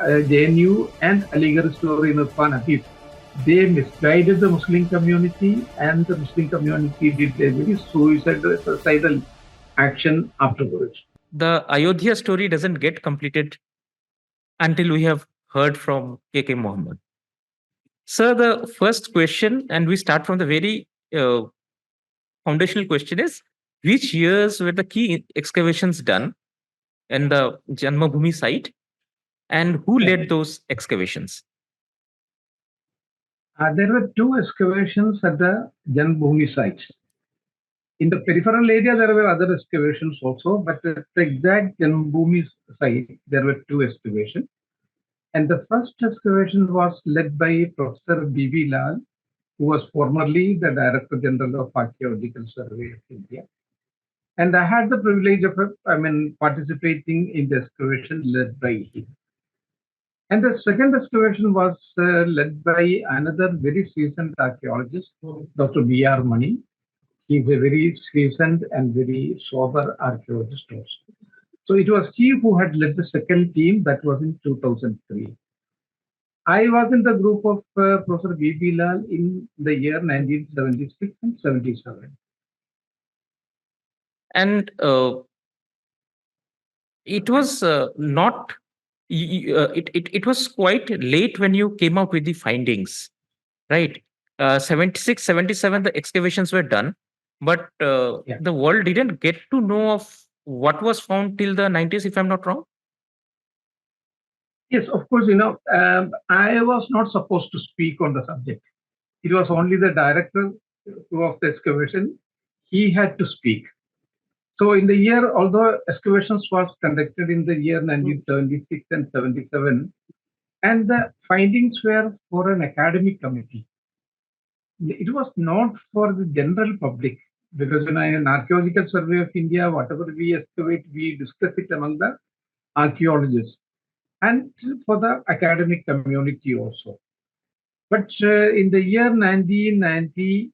JNU and Aligarh story in Irfan Habib, they misguided the Muslim community, and the Muslim community did a very suicidal action afterwards. The Ayodhya story doesn't get completed until we have heard from KK Mohammed. Sir, the first question, and we start from the very foundational question is, which years were the key excavations done in the Janambhoomi site, and who led those excavations? There were two excavations at the Janambhoomi site. In the peripheral area, there were other excavations also, but at the exact Janambhoomi site, there were two excavations. And the first excavation was led by Professor B.V. Lal, who was formerly the Director General of Archaeological Survey of India. And I had the privilege of participating in the excavation led by him. And the second excavation was led by another very seasoned archaeologist, Dr. B.R. Mani. He's a very seasoned and very sober archaeologist also. So it was he who had led the second team. That was in 2003. I was in the group of Professor B.B. Lal in the year 1976 and 77. And it was not, it was quite late when you came up with the findings, right? 76, 77, the excavations were done, but the world didn't get to know of what was found till the 90s, if I'm not wrong. Yes, of course, I was not supposed to speak on the subject. It was only the director of the excavation. He had to speak. So in the year, although excavations was conducted in the year 1976 and 77, and the findings were for an academic committee. It was not for the general public, because in an archaeological survey of India, whatever we excavate, we discuss it among the archaeologists and for the academic community also. But in the year 1990,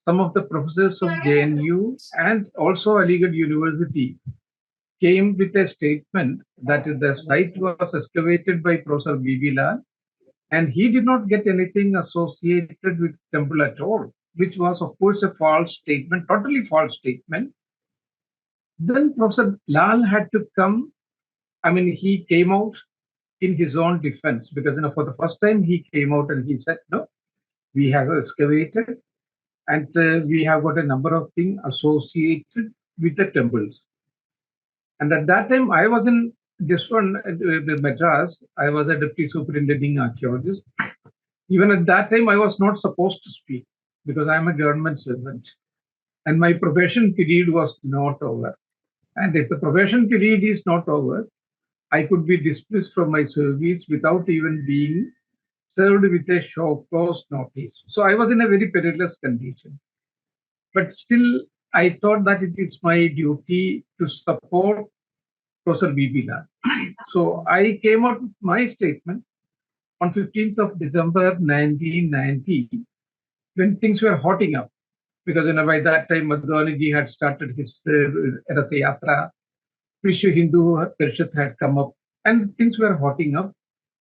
some of the professors of JNU and also Aligarh University came with a statement that the site was excavated by Professor B.B. Lal, and he did not get anything associated with temple at all, which was, of course, a false statement, totally false statement. Then Professor Lal had to come. He came out in his own defense, because for the first time he came out and he said, no, we have excavated and we have got a number of things associated with the temples. And at that time, I was in Madras. I was a deputy superintending archaeologist. Even at that time, I was not supposed to speak because I'm a government servant and my probation period was not over. And if the probation period is not over, I could be dismissed from my service without even being served with a show cause notice. So I was in a very perilous condition. But still, I thought that it is my duty to support Professor B.B. Lal. So I came out with my statement on 15th of December 1990, when things were hotting up. Because by that time, Madhvaniji had started his Rath Yatra, Vishwa Hindu Parishad had come up, and things were hotting up.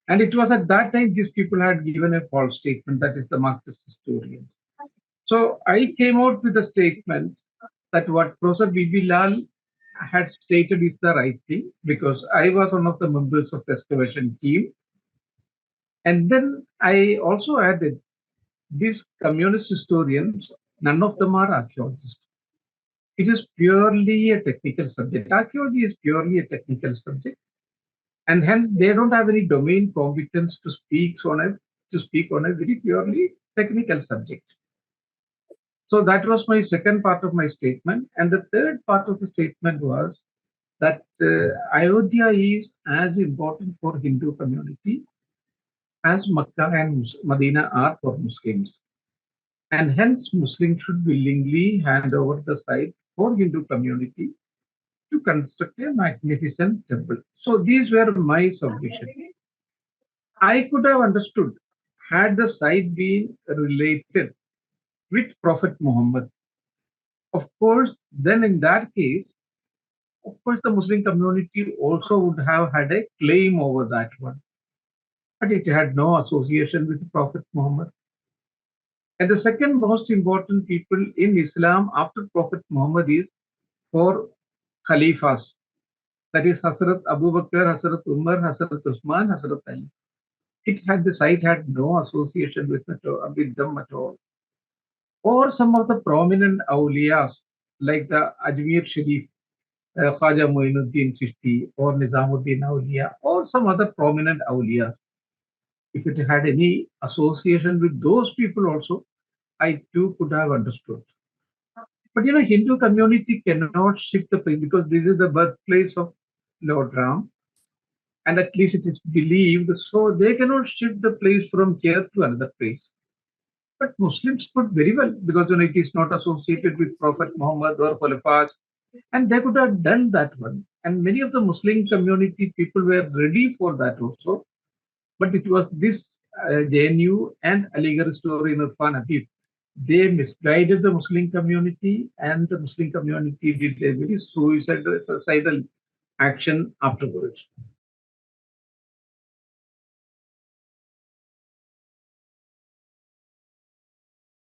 And it was at that time these people had given a false statement, that is the Marxist historians. So I came out with a statement that what Professor B.B. Lal had stated is the right thing, because I was one of the members of the excavation team. And then I also added, these communist historians, none of them are archaeologists. It is purely a technical subject. Archaeology is purely a technical subject. And hence they don't have any domain competence to speak on a very purely technical subject. So that was my second part of my statement. And the third part of the statement was that Ayodhya is as important for Hindu community as Makkah and Medina are for Muslims. And hence Muslims should willingly hand over the site for Hindu community to construct a magnificent temple. So these were my submissions. I could have understood had the site been related with Prophet Muhammad. Of course, then in that case, of course, the Muslim community also would have had a claim over that one. but it had no association with Prophet Muhammad. And the second most important people in Islam after Prophet Muhammad is four Khalifas. That is Hazrat Abu Bakr, Hazrat Umar, Hazrat Usman, Hazrat Ali. The site had no association with them at all. Or some of the prominent awliyas like the Ajmer Sharif, Khwaja Moinuddin Chishti or Nizamuddin Awliya or some other prominent awliyas. If it had any association with those people also, I too could have understood. But Hindu community cannot shift the place because this is the birthplace of Lord Ram, and at least it is believed, so they cannot shift the place from here to another place. But Muslims could very well, because it is not associated with Prophet Muhammad or Khalifas, and they could have done that one. And many of the Muslim community people were ready for that also. But it was this JNU and Aligarh story in Irfan Habib. They misguided the Muslim community, and the Muslim community did a very suicidal action afterwards.